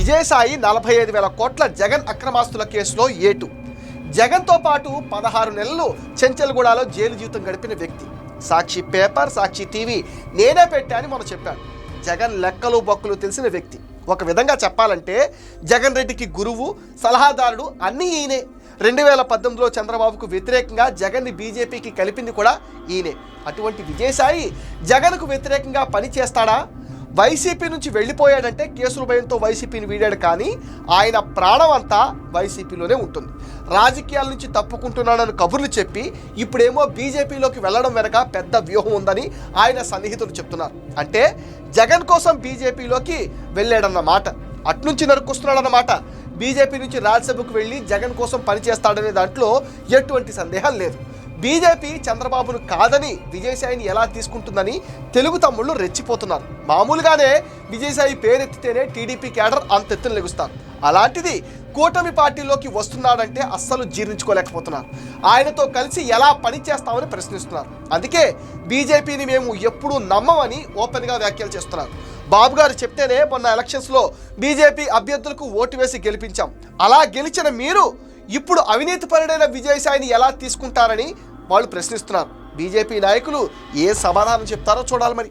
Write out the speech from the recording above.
విజయసాయి 45,000 కోట్ల జగన్ అక్రమాస్తుల కేసులో ఏటు. జగన్తో పాటు 16 నెలలు చెంచల్గూడలో జైలు జీవితం గడిపిన వ్యక్తి. సాక్షి పేపర్, సాక్షి టీవీ నేనే పెట్టా అని మనం చెప్పాను. జగన్ లెక్కలు బొక్కలు తెలిసిన వ్యక్తి. ఒక విధంగా చెప్పాలంటే జగన్ రెడ్డికి గురువు, సలహాదారుడు అన్నీ ఈయనే. 2018లో చంద్రబాబుకు వ్యతిరేకంగా జగన్ని బీజేపీకి కలిపింది కూడా ఈయనే. అటువంటి విజయసాయి జగన్కు వ్యతిరేకంగా పనిచేస్తాడా? వైసీపీ నుంచి వెళ్ళిపోయాడంటే కేసుల భయంతో వైసీపీని వీడాడు, కానీ ఆయన ప్రాణం అంతా వైసీపీలోనే ఉంటుంది. రాజకీయాల నుంచి తప్పుకుంటున్నాడని కబుర్లు చెప్పి ఇప్పుడేమో బీజేపీలోకి వెళ్ళడం వెనక పెద్ద వ్యూహం ఉందని ఆయన సన్నిహితులు చెప్తున్నారు. అంటే జగన్ కోసం బీజేపీలోకి వెళ్ళాడన్నమాట, అట్నుంచి నరుకొస్తున్నాడన్నమాట. బీజేపీ నుంచి రాజ్యసభకు వెళ్ళి జగన్ కోసం పనిచేస్తాడనే దాంట్లో ఎటువంటి సందేహం లేదు. బీజేపీ చంద్రబాబును కాదని విజయసాయిని ఎలా తీసుకుంటుందని తెలుగు తమ్ముళ్ళు రెచ్చిపోతున్నారు. మామూలుగానే విజయసాయి పేరెత్తితేనే టీడీపీ క్యాడర్ అంతెత్తున లెగుస్తారు. అలాంటిది కూటమి పార్టీలోకి వస్తున్నాడంటే అస్సలు జీర్ణించుకోలేకపోతున్నారు. ఆయనతో కలిసి ఎలా పని చేస్తామని ప్రశ్నిస్తున్నారు. అందుకే బీజేపీని మేము ఎప్పుడూ నమ్మమని ఓపెన్గా వ్యాఖ్యలు చేస్తున్నారు. బాబు గారు చెప్తేనే మొన్న ఎలక్షన్స్లో బీజేపీ అభ్యర్థులకు ఓటు వేసి గెలిపించాం. అలా గెలిచిన మీరు ఇప్పుడు అవినీతిపరుడైన విజయసాయిని ఎలా తీసుకుంటారని వాళ్ళు ప్రశ్నిస్తున్నారు. బీజేపీ నాయకులు ఏ సమాధానం చెప్తారో చూడాలి మరి.